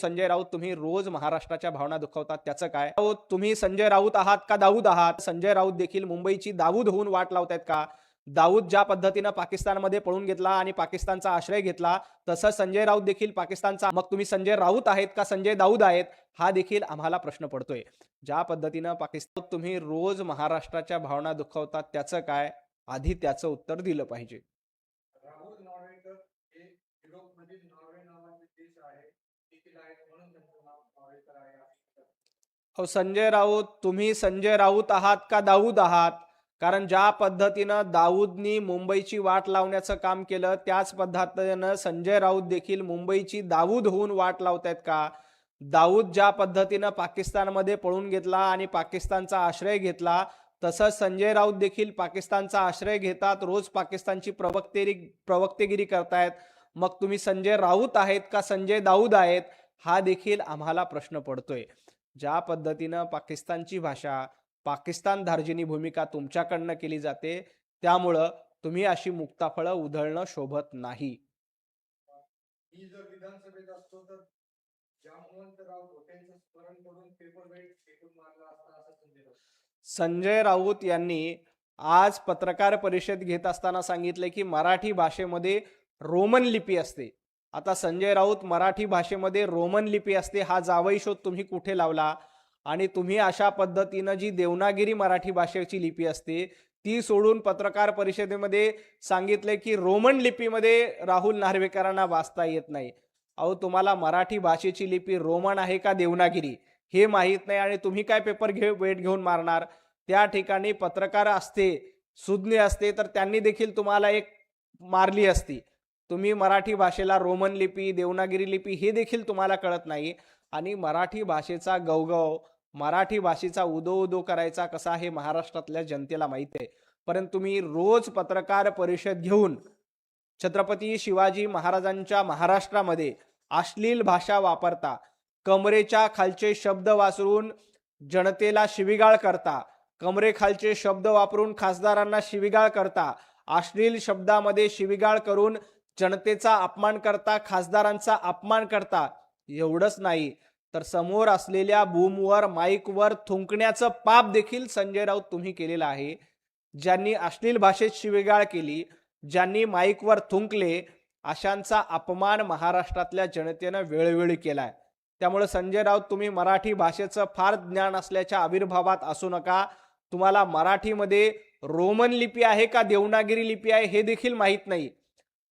संजय राऊत तुम्ही रोज महाराष्ट्राच्या भावना दुखवतात त्याचं काय? राऊत तुम्ही संजय राऊत आहात का दाऊद आहात? संजय राऊत देखील मुंबईची दाऊद होऊन वाट लावतायत का? दाऊद ज्या पद्धतीनं पाकिस्तानमध्ये पळून घेतला आणि पाकिस्तानचा आश्रय घेतला, तसं संजय राऊत देखील पाकिस्तानचा मग तुम्ही संजय राऊत आहेत का संजय दाऊद आहेत? हा देखील आम्हाला प्रश्न पडतोय. ज्या पद्धतीनं पाकिस्तान तुम्ही रोज महाराष्ट्राच्या भावना दुखवतात त्याचं काय? आधी त्याचं उत्तर दिलं पाहिजे. राहुल नार्वेकर हे युरोपमधील नॉर्वे नावाचे देश आहे देखील आहेत म्हणून त्यांचं नाव नार्वेकर आहे अहो संजय राऊत तुम्ही संजय राऊत आहात का दाऊद आहात? कारण ज्या पद्धतीनं दाऊदनी मुंबईची वाट लावण्याचं काम केलं त्याच पद्धतीनं संजय राऊत देखील मुंबईची दाऊद होऊन वाट लावतायत का? दाऊद ज्या पद्धतीनं पाकिस्तानमध्ये पळून घेतला आणि पाकिस्तानचा आश्रय घेतला, तसंच संजय राऊत देखील पाकिस्तानचा आश्रय घेतात, रोज पाकिस्तानची प्रवक्तेगिरी करतायत. मग तुम्ही संजय राऊत आहेत का संजय दाऊद आहेत? हा देखील आम्हाला प्रश्न पडतोय. ज्या पद्धतीनं पाकिस्तानची भाषा, पाकिस्तान धार्जिनी भूमिका तुमच्याकडनं केली जाते, त्यामुळं तुम्ही अशी मुक्ताफळं उधळणं शोभत नाही. मी जर विधानसभेत असतो तर जामवंतराव घोटेंचं स्मरण करून पेपर वेट फेकून मारला असता असं संजय राऊत. संजय राऊत यांनी आज पत्रकार परिषद घेत असताना सांगितले की मराठी भाषेमध्ये रोमन लिपी असते. आता संजय राऊत मराठी भाषेमध्ये रोमन लिपी असते हा जावई शोध तुम्ही कुठे लावला? आणि तुम्ही अशा पद्धतीनं जी देवनागिरी मराठी भाषेची लिपी असते ती सोडून पत्रकार परिषदेमध्ये सांगितले की रोमन लिपीमध्ये राहुल नार्वेकरांना वाचता येत नाही. अहो तुम्हाला मराठी भाषेची लिपी रोमन आहे का देवनागिरी हे माहीत नाही आणि तुम्ही काय पेपर वेट घेऊन मारणार? त्या ठिकाणी पत्रकार असते, सुज्ञ असते तर त्यांनी देखील तुम्हाला एक मारली असती. तुम्ही मराठी भाषेला रोमन लिपी, देवनागिरी लिपी हे देखील तुम्हाला कळत नाही आणि मराठी भाषेचा गवगव, मराठी भाषेचा उदो करायचा कसा हे महाराष्ट्रातल्या जनतेला माहिती आहे. परंतु तुम्ही रोज पत्रकार परिषद घेऊन छत्रपती शिवाजी महाराजांच्या महाराष्ट्रामध्ये अश्लील भाषा वापरता, कमरेच्या खालचे शब्द वापरून जनतेला शिवीगाळ करता, कमरेखालचे शब्द वापरून खासदारांना शिवीगाळ करता, अश्लील शब्दामध्ये शिवीगाळ करून जनतेचा अपमान करता, खासदारांचा अपमान करता. एवढंच नाही तर समोर असलेल्या बूमवर माईकवर थुंकण्याचं पाप देखील संजय राऊत तुम्ही केलेलं आहे. ज्यांनी अश्लील भाषेत शिवीगाळ केली, ज्यांनी माईकवर थुंकले, अशांचा अपमान महाराष्ट्रातल्या जनतेनं वेळोवेळी केलाय. त्यामुळे संजय राऊत तुम्ही मराठी भाषेचं फार ज्ञान असल्याच्या आविर्भावात असू नका. तुम्हाला मराठीमध्ये रोमन लिपी आहे का देवनागिरी लिपी आहे हे देखील माहीत नाही.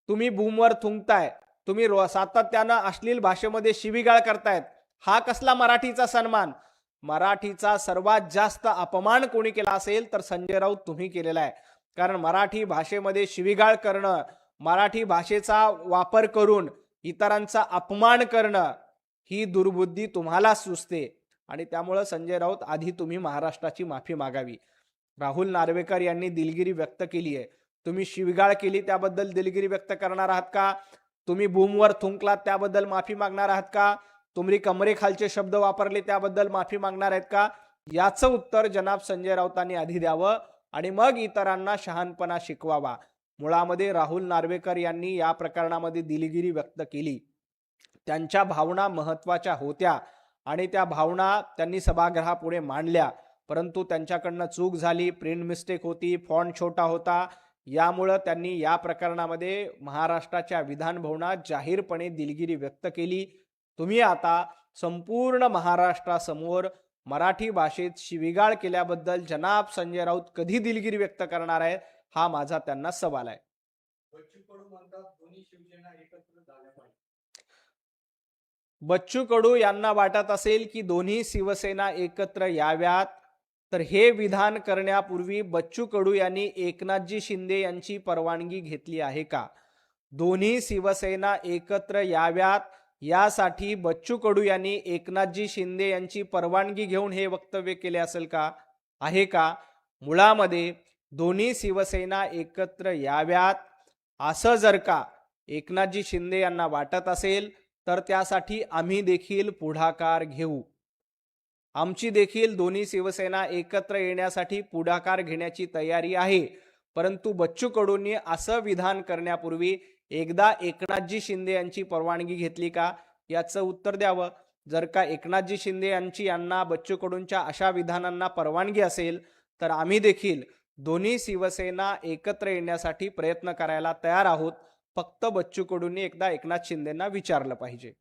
तुम्ही बूमवर थुंकताय, तुम्ही सातत्यानं अश्लील भाषेमध्ये शिवीगाळ करतायत. हा कसला मराठीचा सन्मान? मराठीचा सर्वात जास्त अपमान कोणी केला असेल तर संजय राऊत तुम्ही केलेला आहे. कारण मराठी भाषेमध्ये शिवीगाळ करणं, मराठी भाषेचा वापर करून इतरांचा अपमान करणं ही दुर्बुद्धी तुम्हाला सुचते आणि त्यामुळे संजय राऊत आधी तुम्ही महाराष्ट्राची माफी मागावी. राहुल नार्वेकर यांनी दिलगिरी व्यक्त केली आहे. तुम्ही शिवीगाळ केली त्याबद्दल दिलगिरी व्यक्त करणार आहात का? तुम्ही बूमवर थुंकलात त्याबद्दल माफी मागणार आहात का? तुम्ही कमरेखालचे शब्द वापरले त्याबद्दल माफी मागणार आहेत का? याचं उत्तर जनाब संजय राऊतांनी आधी द्यावं आणि मग इतरांना शहाणपणा शिकवावा. मुळामध्ये राहुल नार्वेकर यांनी या प्रकरणामध्ये दिलगिरी व्यक्त केली. त्यांच्या भावना महत्त्वाच्या होत्या आणि त्या भावना त्यांनी सभागृहापुढे मांडल्या. परंतु त्यांच्याकडनं चूक झाली, प्रिंट मिस्टेक होती, फॉन्ट छोटा होता. यामुळं त्यांनी या प्रकरणामध्ये महाराष्ट्राच्या विधान भवनात जाहीरपणे दिलगिरी व्यक्त केली. तुम्ही आता संपूर्ण महाराष्ट्रासमोर मराठी भाषेत शिवीगाळ केल्याबद्दल जनाब संजय राऊत कधी दिलगिरी व्यक्त करणार आहेत हा माझा त्यांना सवाल आहे. बच्चू कडू म्हणतात दोन्ही शिवसेना एकत्र झाल्या पाहिजे. बच्चू कडू यांना वाटत असेल की दोन्ही शिवसेना एकत्र याव्यात तर हे विधान करण्यापूर्वी बच्चू कडू यांनी एकनाथजी शिंदे यांची परवानगी घेतली आहे का? दोन्ही शिवसेना एकत्र याव्यात यासाठी बच्चू कडू यांनी एकनाथजी शिंदे यांची परवानगी घेऊन हे वक्तव्य केले असेल का? आहे का? मुळामध्ये दोन्ही शिवसेना एकत्र याव्यात असं जर का एकनाथजी शिंदे यांना वाटत असेल तर त्यासाठी आम्ही देखील पुढाकार घेऊ. आमची देखील दोन्ही शिवसेना एकत्र येण्यासाठी पुढाकार घेण्याची तयारी आहे. परंतु बच्चू कडूंनी असं विधान करण्यापूर्वी एकदा एकनाथजी शिंदे यांची परवानगी घेतली का? याचं उत्तर द्यावं. जर का एकनाथजी शिंदे यांची यांना बच्चू कडूंच्या अशा विधानांना परवानगी असेल तर आम्ही देखील दोन्ही शिवसेना एकत्र येण्यासाठी प्रयत्न करायला तयार आहोत. फक्त बच्चू कडूंनी एकदा एकनाथ शिंदेंना विचारलं पाहिजे.